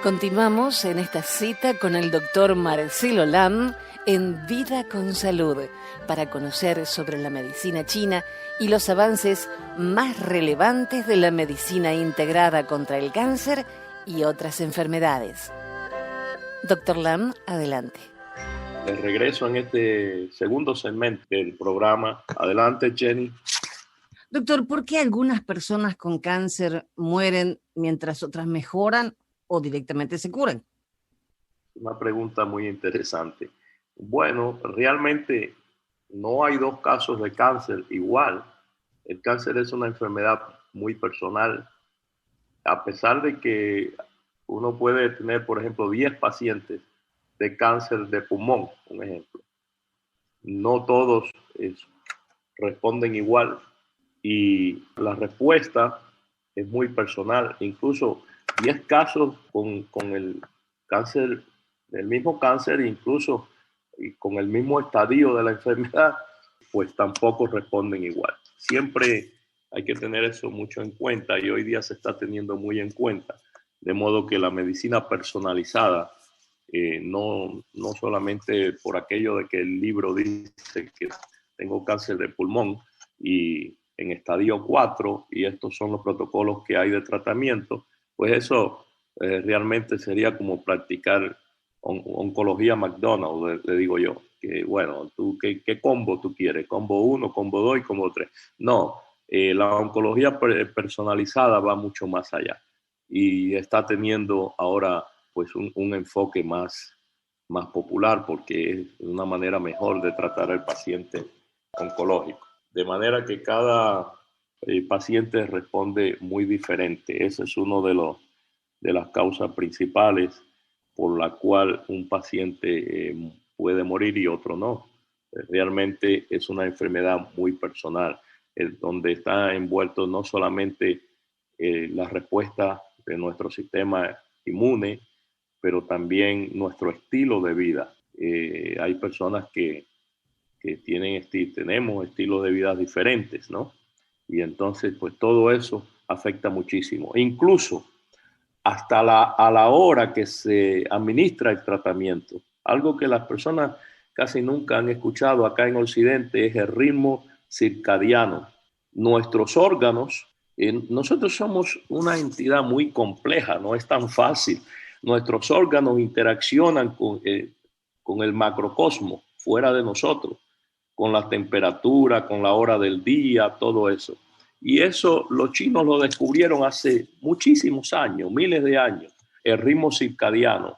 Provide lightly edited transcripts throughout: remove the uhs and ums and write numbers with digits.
Continuamos en esta cita con el doctor Marcelo Lam en Vida con Salud para conocer sobre la medicina china y los avances más relevantes de la medicina integrada contra el cáncer y otras enfermedades. Doctor Lam, adelante. De regreso en este segundo segmento del programa. Adelante, Jenny. Doctor, ¿por qué algunas personas con cáncer mueren mientras otras mejoran o directamente se curan? Una pregunta muy interesante. Bueno, realmente no hay dos casos de cáncer igual. El cáncer es una enfermedad muy personal. A pesar de que uno puede tener, por ejemplo, 10 pacientes de cáncer de pulmón, un ejemplo, no todos responden igual y la respuesta es muy personal. Incluso 10 casos con el cáncer, el mismo cáncer, incluso y con el mismo estadio de la enfermedad, pues tampoco responden igual. Siempre hay que tener eso mucho en cuenta y hoy día se está teniendo muy en cuenta. De modo que la medicina personalizada, no solamente por aquello de que el libro dice que tengo cáncer de pulmón y en estadio 4 y estos son los protocolos que hay de tratamiento, pues eso realmente sería como practicar oncología McDonald's, le digo yo, que bueno, tú, ¿qué combo tú quieres? ¿Combo 1, combo 2 y combo 3? No, la oncología personalizada va mucho más allá y está teniendo ahora pues un enfoque más popular porque es una manera mejor de tratar al paciente oncológico. De manera que cada paciente responde muy diferente. Ese es uno de las causas principales por la cual un paciente puede morir y otro no. Realmente es una enfermedad muy personal, donde está envuelto no solamente la respuesta de nuestro sistema inmune, pero también nuestro estilo de vida. Hay personas que tenemos estilos de vida diferentes, ¿no? Y entonces, pues todo eso afecta muchísimo. Incluso hasta a la hora que se administra el tratamiento. Algo que las personas casi nunca han escuchado acá en Occidente es el ritmo circadiano. Nuestros órganos, nosotros somos una entidad muy compleja, no es tan fácil. Nuestros órganos interaccionan con el macrocosmo fuera de nosotros, con la temperatura, con la hora del día, todo eso. Y eso los chinos lo descubrieron hace muchísimos años, miles de años, el ritmo circadiano.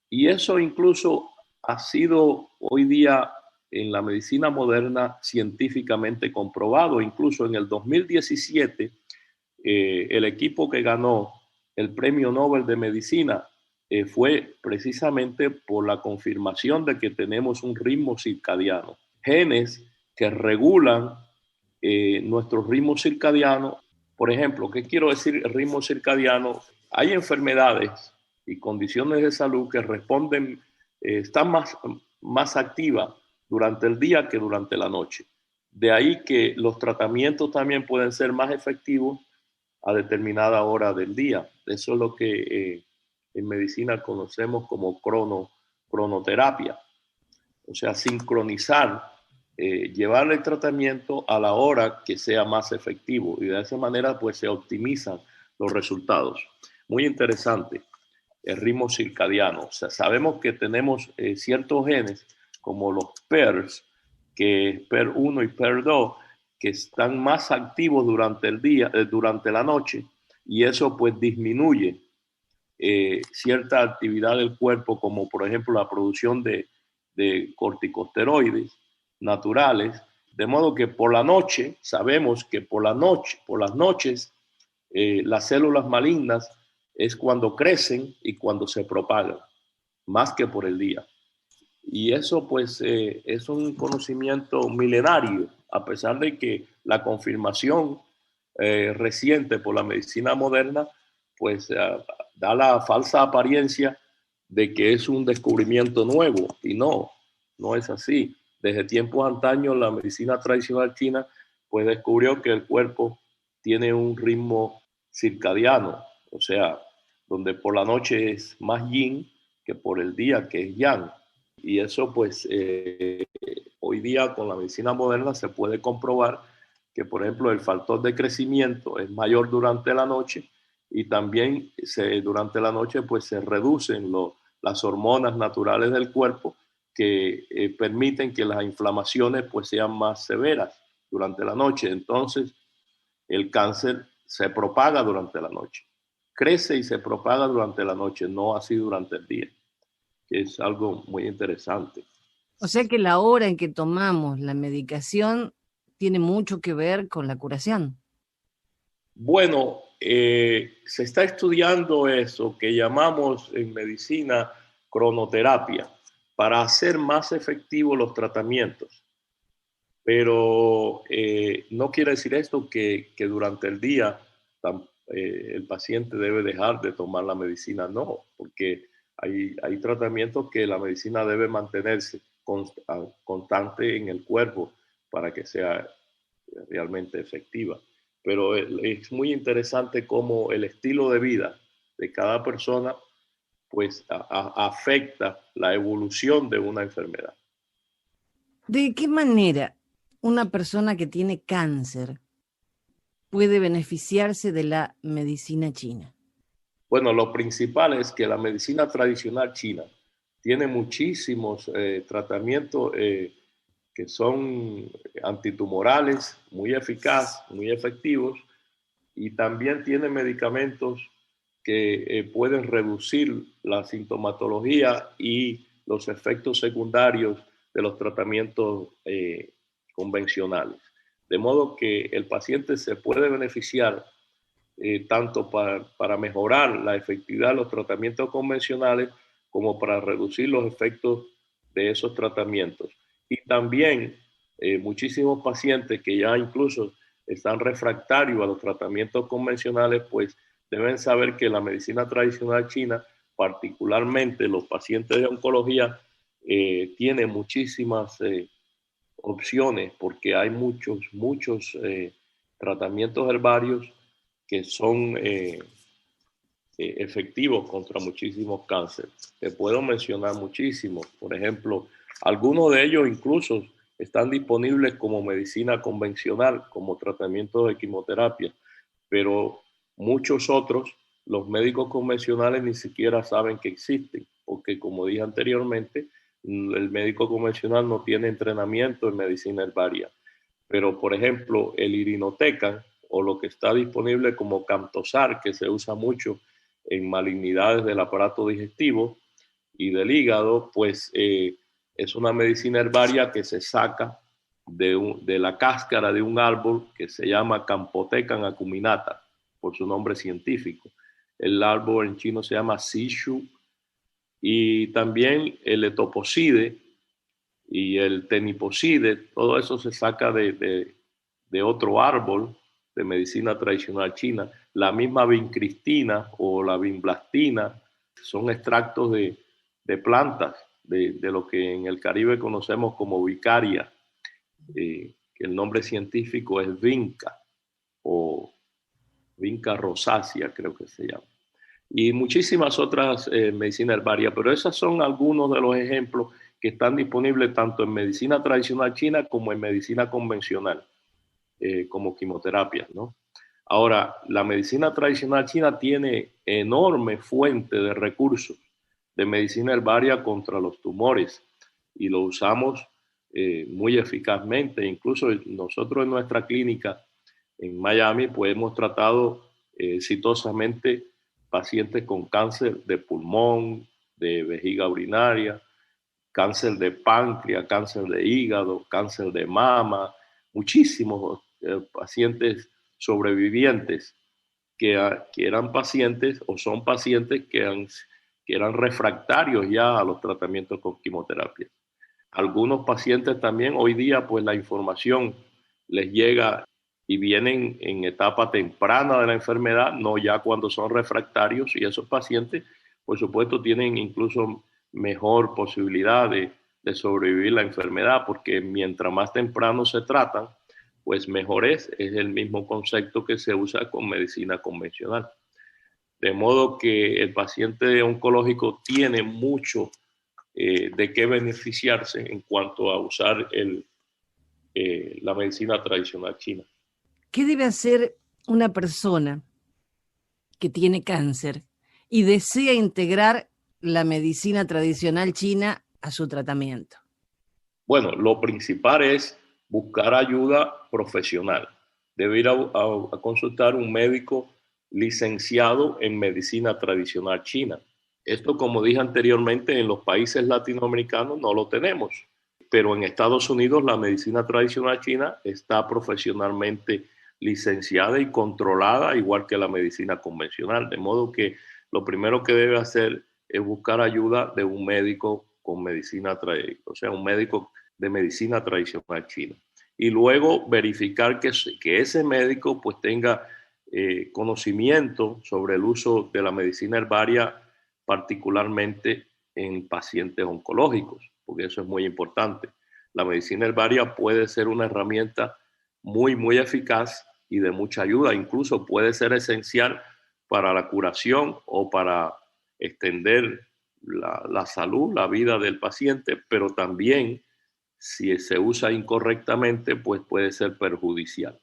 Y eso incluso ha sido hoy día en la medicina moderna científicamente comprobado. Incluso en el 2017, el equipo que ganó el Premio Nobel de Medicina fue precisamente por la confirmación de que tenemos un ritmo circadiano. Genes que regulan nuestro ritmo circadiano. Por ejemplo, ¿qué quiero decir ritmo circadiano? Hay enfermedades y condiciones de salud que responden, están más activas durante el día que durante la noche. De ahí que los tratamientos también pueden ser más efectivos a determinada hora del día. Eso es lo que en medicina conocemos como cronoterapia. O sea, sincronizar, llevar el tratamiento a la hora que sea más efectivo y de esa manera pues se optimizan los resultados. Muy interesante el ritmo circadiano. O sea, sabemos que tenemos ciertos genes como los PERS, que es PER1 y PER2, que están más activos durante el día, durante la noche, y eso pues disminuye cierta actividad del cuerpo, como por ejemplo la producción de corticosteroides naturales, de modo que por la noche, sabemos que por las noches, las células malignas es cuando crecen y cuando se propagan, más que por el día. Y eso pues es un conocimiento milenario, a pesar de que la confirmación reciente por la medicina moderna pues da la falsa apariencia de que es un descubrimiento nuevo y no es así. Desde tiempos antaños la medicina tradicional china pues descubrió que el cuerpo tiene un ritmo circadiano, o sea, donde por la noche es más yin que por el día que es yang. Y eso pues hoy día con la medicina moderna se puede comprobar que, por ejemplo, el factor de crecimiento es mayor durante la noche y también durante la noche pues se reducen las hormonas naturales del cuerpo que permiten que las inflamaciones pues sean más severas durante la noche. Entonces, el cáncer se propaga durante la noche, crece y se propaga durante la noche, no así durante el día, que es algo muy interesante. O sea que la hora en que tomamos la medicación tiene mucho que ver con la curación. Bueno, se está estudiando eso que llamamos en medicina cronoterapia para hacer más efectivos los tratamientos. Pero no quiere decir esto que durante el día el paciente debe dejar de tomar la medicina, no, porque hay tratamientos que la medicina debe mantenerse constante en el cuerpo para que sea realmente efectiva. Pero es muy interesante cómo el estilo de vida de cada persona pues afecta la evolución de una enfermedad. ¿De qué manera una persona que tiene cáncer puede beneficiarse de la medicina china? Bueno, lo principal es que la medicina tradicional china tiene muchísimos tratamientos que son antitumorales, muy eficaces, muy efectivos, y también tiene medicamentos que pueden reducir la sintomatología y los efectos secundarios de los tratamientos convencionales. De modo que el paciente se puede beneficiar tanto para mejorar la efectividad de los tratamientos convencionales como para reducir los efectos de esos tratamientos. Y también muchísimos pacientes que ya incluso están refractarios a los tratamientos convencionales, pues deben saber que la medicina tradicional china, particularmente los pacientes de oncología, tiene muchísimas opciones porque hay muchos tratamientos herbarios que son efectivos contra muchísimos cánceres. Te puedo mencionar muchísimos. Por ejemplo, algunos de ellos incluso están disponibles como medicina convencional, como tratamiento de quimioterapia, pero muchos otros, los médicos convencionales ni siquiera saben que existen, porque como dije anteriormente, el médico convencional no tiene entrenamiento en medicina herbaria. Pero, por ejemplo, el irinotecan o lo que está disponible como Camtosar, que se usa mucho en malignidades del aparato digestivo y del hígado, pues es una medicina herbaria que se saca de la cáscara de un árbol que se llama Campotecan acuminata, por su nombre científico. El árbol en chino se llama Sishu, y también el etoposide y el teniposide, todo eso se saca de otro árbol de medicina tradicional china. La misma vincristina o la vinblastina son extractos de plantas, de lo que en el Caribe conocemos como vicaria, que el nombre científico es vinca o vinca rosácea, creo que se llama. Y muchísimas otras medicinas herbarias, pero esos son algunos de los ejemplos que están disponibles tanto en medicina tradicional china como en medicina convencional, como quimioterapia, ¿no? Ahora, la medicina tradicional china tiene enorme fuente de recursos de medicina herbaria contra los tumores y lo usamos muy eficazmente. Incluso nosotros en nuestra clínica en Miami pues hemos tratado exitosamente pacientes con cáncer de pulmón, de vejiga urinaria, cáncer de páncreas, cáncer de hígado, cáncer de mama, muchísimos pacientes sobrevivientes que eran pacientes o son pacientes que eran refractarios ya a los tratamientos con quimioterapia. Algunos pacientes también hoy día pues la información les llega y vienen en etapa temprana de la enfermedad, no ya cuando son refractarios, y esos pacientes por supuesto tienen incluso mejor posibilidad de sobrevivir la enfermedad, porque mientras más temprano se tratan, pues mejor es el mismo concepto que se usa con medicina convencional. De modo que el paciente oncológico tiene mucho de qué beneficiarse en cuanto a usar la medicina tradicional china. ¿Qué debe hacer una persona que tiene cáncer y desea integrar la medicina tradicional china a su tratamiento? Bueno, lo principal es buscar ayuda profesional. Debe ir a consultar un médico licenciado en medicina tradicional china. Esto, como dije anteriormente, en los países latinoamericanos no lo tenemos, pero en Estados Unidos la medicina tradicional china está profesionalmente licenciada y controlada, igual que la medicina convencional, de modo que lo primero que debe hacer es buscar ayuda de un médico con medicina, o sea, un médico de medicina tradicional china. Y luego verificar que ese médico pues tenga conocimiento sobre el uso de la medicina herbaria, particularmente en pacientes oncológicos, porque eso es muy importante. La medicina herbaria puede ser una herramienta muy eficaz y de mucha ayuda, incluso puede ser esencial para la curación o para extender la salud, la vida del paciente, pero también si se usa incorrectamente, pues puede ser perjudicial.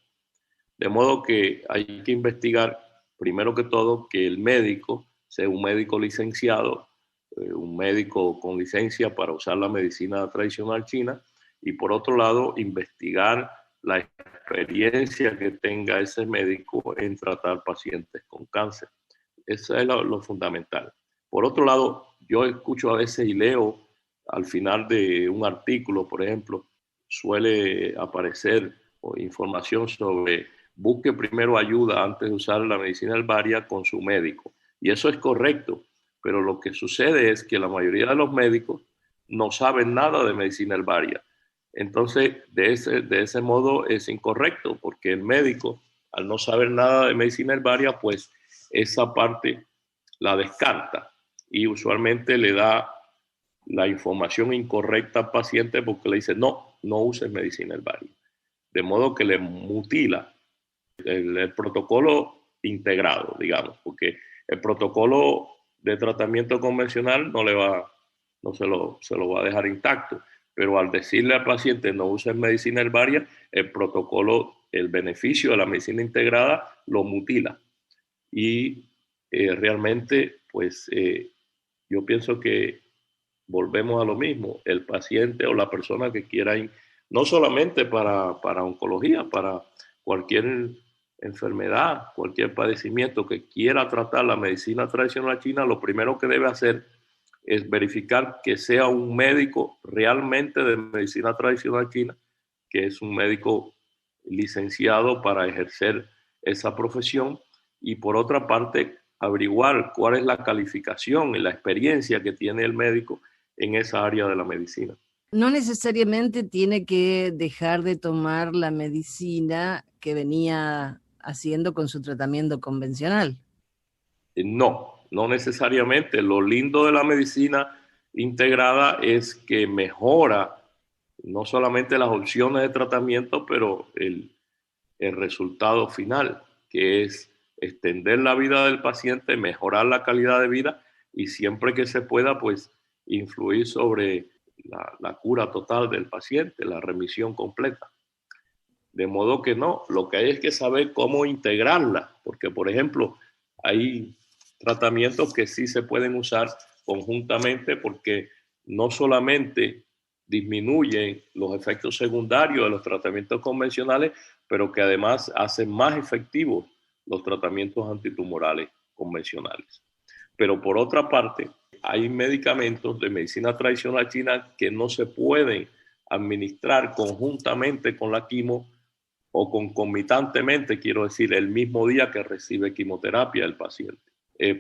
De modo que hay que investigar, primero que todo, que el médico sea un médico licenciado, un médico con licencia para usar la medicina tradicional china, y por otro lado, investigar la experiencia que tenga ese médico en tratar pacientes con cáncer. Eso es lo fundamental. Por otro lado, yo escucho a veces y leo al final de un artículo, por ejemplo, suele aparecer información sobre busque primero ayuda antes de usar la medicina herbaria con su médico. Y eso es correcto, pero lo que sucede es que la mayoría de los médicos no saben nada de medicina herbaria. Entonces, de ese modo es incorrecto, porque el médico, al no saber nada de medicina herbaria, pues esa parte la descarta y usualmente le da la información incorrecta al paciente porque le dice, no uses medicina herbaria. De modo que le mutila el protocolo integrado, digamos, porque el protocolo de tratamiento convencional se lo va a dejar intacto, pero al decirle al paciente no uses medicina herbaria, el protocolo, el beneficio de la medicina integrada lo mutila. Y realmente, pues yo pienso que volvemos a lo mismo, el paciente o la persona que quiera ir, no solamente para oncología, para cualquier enfermedad, cualquier padecimiento que quiera tratar la medicina tradicional china, lo primero que debe hacer es verificar que sea un médico realmente de medicina tradicional china, que es un médico licenciado para ejercer esa profesión, y por otra parte averiguar cuál es la calificación y la experiencia que tiene el médico en esa área de la medicina. No necesariamente tiene que dejar de tomar la medicina que venía haciendo con su tratamiento convencional. No necesariamente. Lo lindo de la medicina integrada es que mejora no solamente las opciones de tratamiento, pero el resultado final, que es extender la vida del paciente, mejorar la calidad de vida y siempre que se pueda, pues influir sobre la cura total del paciente, la remisión completa. De modo que no, lo que hay es que saber cómo integrarla, porque por ejemplo, hay tratamientos que sí se pueden usar conjuntamente porque no solamente disminuyen los efectos secundarios de los tratamientos convencionales, pero que además hacen más efectivos los tratamientos antitumorales convencionales. Pero por otra parte, hay medicamentos de medicina tradicional china que no se pueden administrar conjuntamente con la quimo o concomitantemente, quiero decir, el mismo día que recibe quimioterapia el paciente.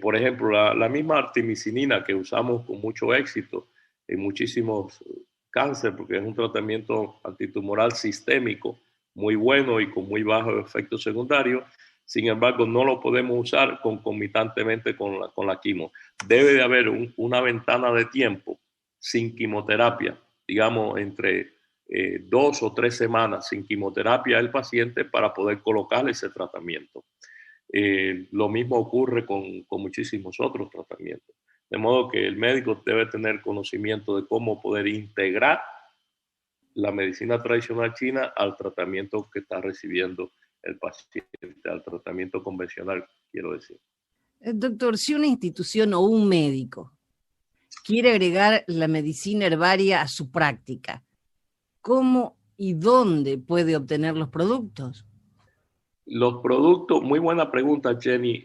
Por ejemplo, la misma artemisinina que usamos con mucho éxito en muchísimos cánceres, porque es un tratamiento antitumoral sistémico muy bueno y con muy bajos efectos secundarios. Sin embargo, no lo podemos usar concomitantemente con la quimo. Debe de haber una ventana de tiempo sin quimioterapia, digamos, entre 2 o 3 semanas sin quimioterapia al paciente para poder colocarle ese tratamiento. Lo mismo ocurre con muchísimos otros tratamientos. De modo que el médico debe tener conocimiento de cómo poder integrar la medicina tradicional china al tratamiento que está recibiendo el paciente, al tratamiento convencional, quiero decir. Doctor, si una institución o un médico quiere agregar la medicina herbaria a su práctica, ¿cómo y dónde puede obtener los productos? Los productos, muy buena pregunta, Jenny.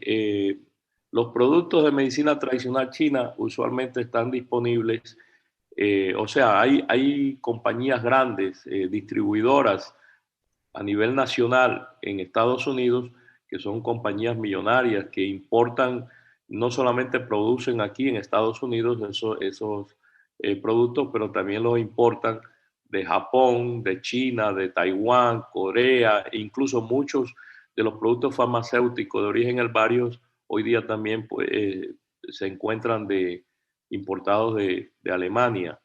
Los productos de medicina tradicional china usualmente están disponibles, o sea, hay compañías grandes, distribuidoras a nivel nacional en Estados Unidos, que son compañías millonarias que importan, no solamente producen aquí en Estados Unidos esos productos, pero también los importan de Japón, de China, de Taiwán, Corea, e incluso muchos de los productos farmacéuticos de origen herbarios hoy día también pues, se encuentran importados de Alemania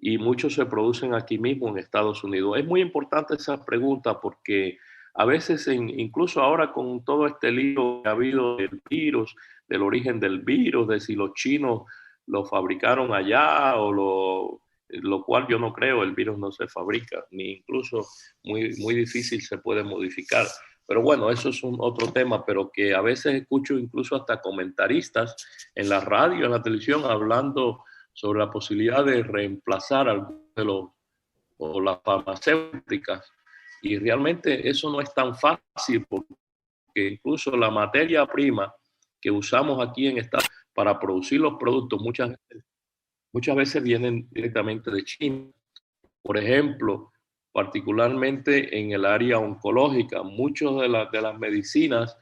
y muchos se producen aquí mismo en Estados Unidos. Es muy importante esa pregunta porque a veces, incluso ahora con todo este lío que ha habido del virus, del origen del virus, de si los chinos lo fabricaron allá lo cual yo no creo, el virus no se fabrica, ni incluso muy difícil se puede modificar. Pero bueno, eso es otro tema, pero que a veces escucho incluso hasta comentaristas en la radio, en la televisión, hablando sobre la posibilidad de reemplazar algunos de los o las farmacéuticas. Y realmente eso no es tan fácil porque incluso la materia prima que usamos aquí en Estados Unidos para producir los productos muchas veces vienen directamente de China. Por ejemplo, particularmente en el área oncológica, muchas de las medicinas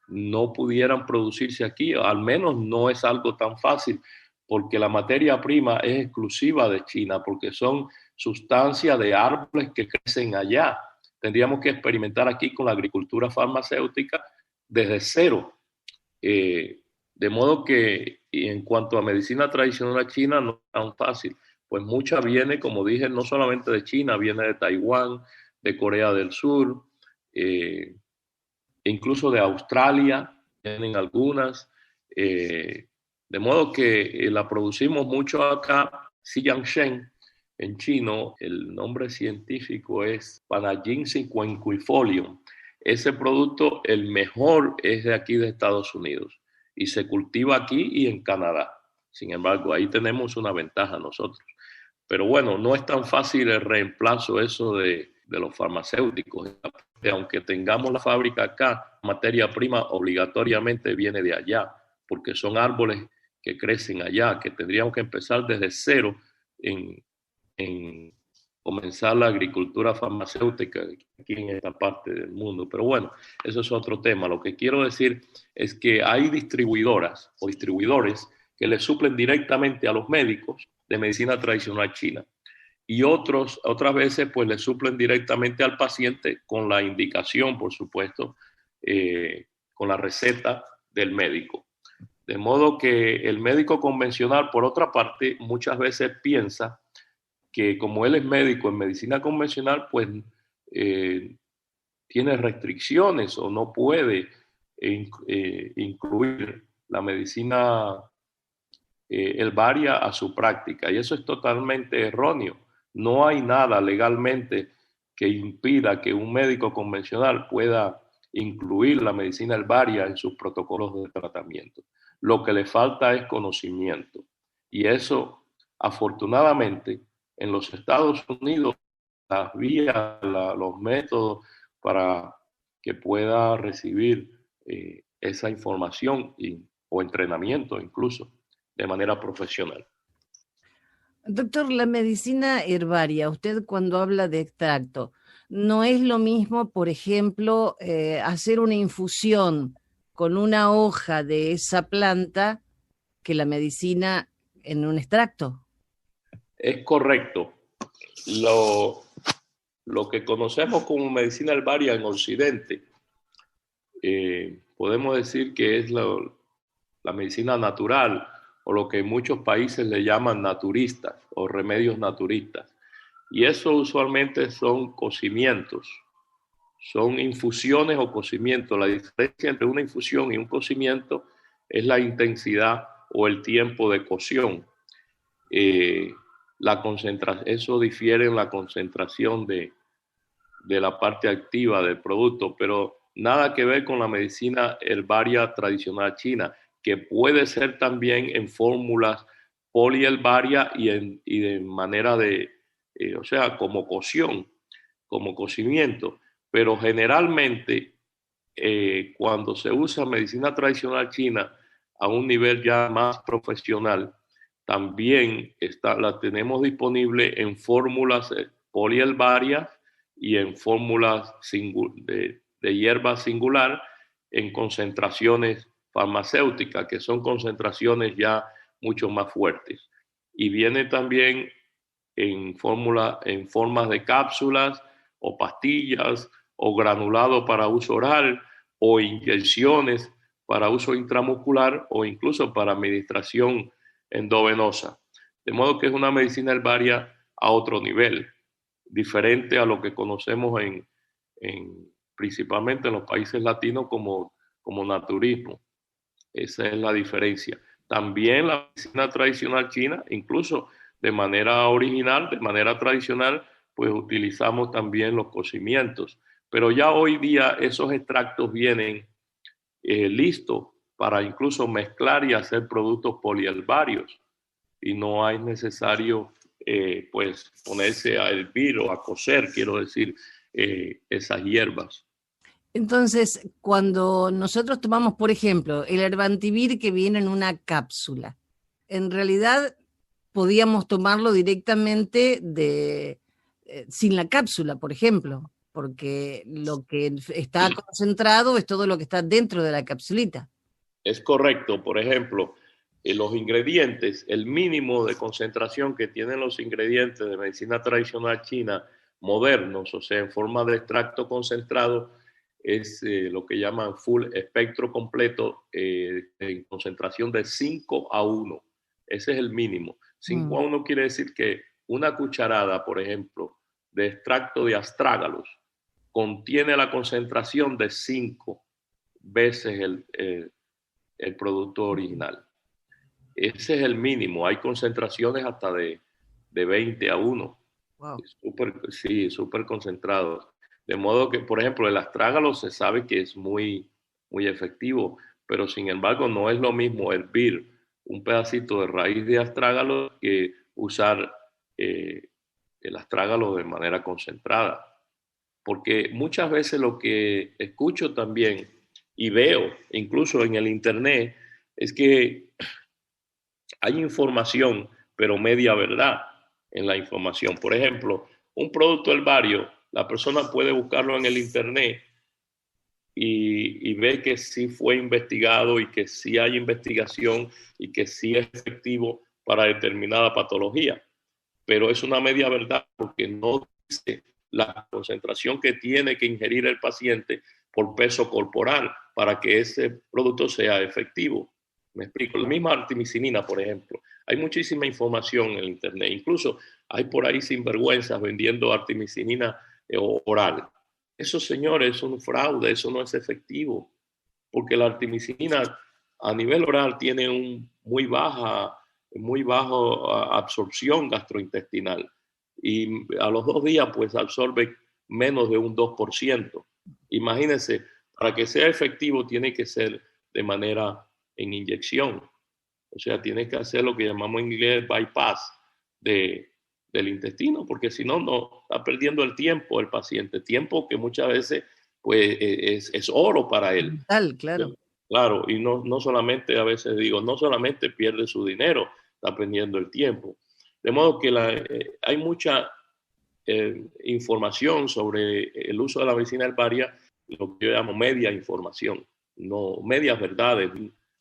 no pudieran producirse aquí, al menos no es algo tan fácil, porque la materia prima es exclusiva de China, porque son sustancias de árboles que crecen allá. Tendríamos que experimentar aquí con la agricultura farmacéutica desde cero. De modo que en cuanto a medicina tradicional china no es tan fácil, pues mucha viene, como dije, no solamente de China, viene de Taiwán, de Corea del Sur, incluso de Australia, tienen algunas, de modo que la producimos mucho acá, Xiangshen, en chino, el nombre científico es Panaginsi quinquefolium. Ese producto, el mejor es de aquí de Estados Unidos y se cultiva aquí y en Canadá. Sin embargo, ahí tenemos una ventaja nosotros. Pero bueno, no es tan fácil el reemplazo eso de los farmacéuticos. Aunque tengamos la fábrica acá, materia prima obligatoriamente viene de allá, porque son árboles que crecen allá, que tendríamos que empezar desde cero en comenzar la agricultura farmacéutica aquí en esta parte del mundo. Pero bueno, eso es otro tema. Lo que quiero decir es que hay distribuidoras o distribuidores que le suplen directamente a los médicos de medicina tradicional china y otras veces pues le suplen directamente al paciente con la indicación, por supuesto, con la receta del médico. De modo que el médico convencional, por otra parte, muchas veces piensa que como él es médico en medicina convencional, pues tiene restricciones o no puede incluir la medicina herbaria a su práctica. Y eso es totalmente erróneo. No hay nada legalmente que impida que un médico convencional pueda incluir la medicina herbaria en sus protocolos de tratamiento. Lo que le falta es conocimiento. Y eso, afortunadamente, en los Estados Unidos, las vías, los métodos para que pueda recibir esa información o entrenamiento incluso de manera profesional. Doctor, la medicina herbaria, usted cuando habla de extracto, ¿no es lo mismo, por ejemplo, hacer una infusión con una hoja de esa planta que la medicina en un extracto? Es correcto. Lo que conocemos como medicina herbaria en Occidente, podemos decir que es la medicina natural o lo que en muchos países le llaman naturistas o remedios naturistas. Y eso usualmente son cocimientos son infusiones o cocimientos. La diferencia entre una infusión y un cocimiento es la intensidad o el tiempo de cocción. Eso difiere en la concentración de la parte activa del producto, pero nada que ver con la medicina herbaria tradicional china, que puede ser también en fórmulas poliherbaria y de manera o sea, como cocción, como cocimiento, pero generalmente cuando se usa medicina tradicional china a un nivel ya más profesional, también la tenemos disponible en fórmulas poliherbarias y en fórmulas de hierba singular en concentraciones farmacéuticas, que son concentraciones ya mucho más fuertes. Y viene también en formas de cápsulas o pastillas o granulado para uso oral o inyecciones para uso intramuscular o incluso para administración endovenosa. De modo que es una medicina herbaria a otro nivel, diferente a lo que conocemos principalmente en los países latinos como naturismo. Esa es la diferencia. También la medicina tradicional china, incluso de manera original, de manera tradicional, pues utilizamos también los cocimientos. Pero ya hoy día esos extractos vienen listos para incluso mezclar y hacer productos poliherbarios. Y no es necesario pues ponerse a hervir o a cocer, quiero decir, esas hierbas. Entonces, cuando nosotros tomamos, por ejemplo, el Herbantivir que viene en una cápsula, en realidad podíamos tomarlo directamente sin la cápsula, por ejemplo, porque lo que está concentrado es todo lo que está dentro de la capsulita. Es correcto, por ejemplo, los ingredientes, el mínimo de concentración que tienen los ingredientes de medicina tradicional china modernos, o sea, en forma de extracto concentrado, es lo que llaman full espectro completo en concentración de 5:1. Ese es el mínimo. 5:1 quiere decir que una cucharada, por ejemplo, de extracto de astrágalos contiene la concentración de 5 veces el producto original. Ese es el mínimo. Hay concentraciones hasta de 20:1. Wow. Sí, súper concentrado. De modo que, por ejemplo, el astrágalo se sabe que es muy, muy efectivo, pero sin embargo no es lo mismo hervir un pedacito de raíz de astrágalo que usar el astrágalo de manera concentrada. Porque muchas veces lo que escucho también y veo, incluso en el internet, es que hay información, pero media verdad en la información. Por ejemplo, un producto herbario, la persona puede buscarlo en el internet y ve que sí fue investigado y que sí hay investigación y que sí es efectivo para determinada patología. Pero es una media verdad porque no dice la concentración que tiene que ingerir el paciente por peso corporal para que ese producto sea efectivo. Me explico. La misma artemisinina, por ejemplo. Hay muchísima información en el internet. Incluso hay por ahí sinvergüenzas vendiendo artemisinina oral. Eso, señores, es un fraude. Eso no es efectivo. Porque la artemisinina a nivel oral tiene muy baja absorción gastrointestinal. Y a los 2 días, pues absorbe menos de un 2%. Imagínense, para que sea efectivo tiene que ser de manera en inyección. O sea, tiene que hacer lo que llamamos en inglés bypass del intestino, porque si no, no está perdiendo el tiempo el paciente, tiempo que muchas veces pues, es oro para él. Tal, claro. Claro, y no solamente, a veces digo, no solamente pierde su dinero, está perdiendo el tiempo. De modo que hay mucha información sobre el uso de la medicina herbaria, lo que yo llamo media información, no medias verdades.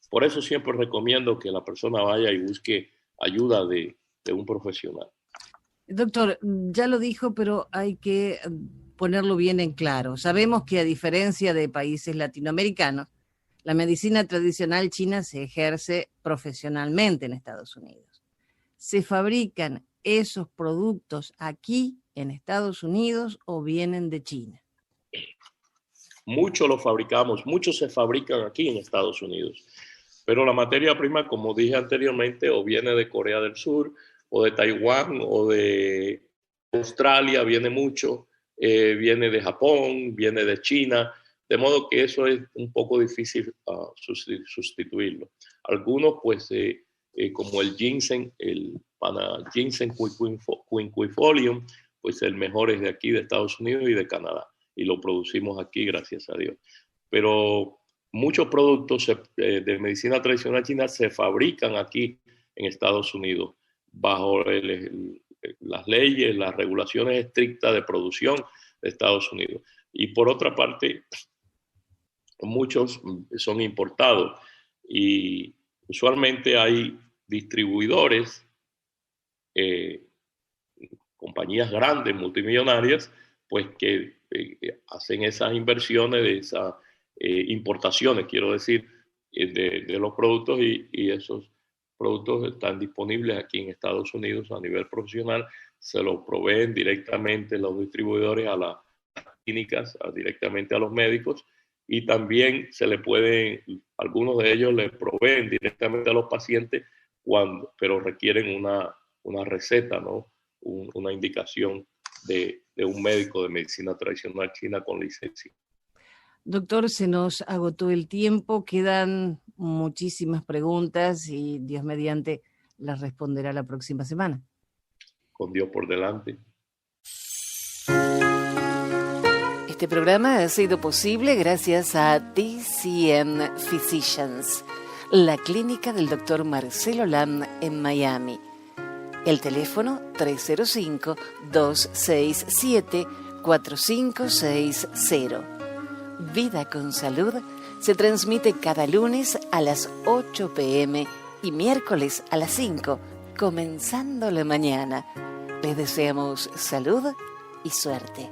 Por eso siempre recomiendo que la persona vaya y busque ayuda de un profesional. Doctor, ya lo dijo, pero hay que ponerlo bien en claro. Sabemos que a diferencia de países latinoamericanos, la medicina tradicional china se ejerce profesionalmente en Estados Unidos. ¿Se fabrican esos productos aquí en Estados Unidos o vienen de China? muchos los fabricamos, muchos se fabrican aquí en Estados Unidos. Pero la materia prima, como dije anteriormente, o viene de Corea del Sur, o de Taiwán, o de Australia, viene mucho, viene de Japón, viene de China, de modo que eso es un poco difícil sustituirlo. Algunos, pues, como el ginseng, el ginseng quinquefolium, pues el mejor es de aquí, de Estados Unidos y de Canadá, y lo producimos aquí, gracias a Dios. Pero muchos productos de medicina tradicional china se fabrican aquí en Estados Unidos bajo las leyes, las regulaciones estrictas de producción de Estados Unidos. Y por otra parte, muchos son importados y usualmente hay distribuidores, compañías grandes, multimillonarias, pues que hacen esas inversiones de esas importaciones, quiero decir, de los productos y esos productos están disponibles aquí en Estados Unidos a nivel profesional, se los proveen directamente los distribuidores a las clínicas, directamente a los médicos, y también se le pueden, algunos de ellos le proveen directamente a los pacientes, pero requieren una receta, ¿no? Una indicación de un médico de medicina tradicional china con licencia. Doctor, se nos agotó el tiempo, quedan muchísimas preguntas y Dios mediante las responderá la próxima semana. Con Dios por delante. Este programa ha sido posible gracias a DCM Physicians, la clínica del Dr. Marcelo Lam en Miami. El teléfono 305-267-4560. Vida con Salud se transmite cada lunes a las 8 p.m. y miércoles a las 5, comenzando la mañana. Les deseamos salud y suerte.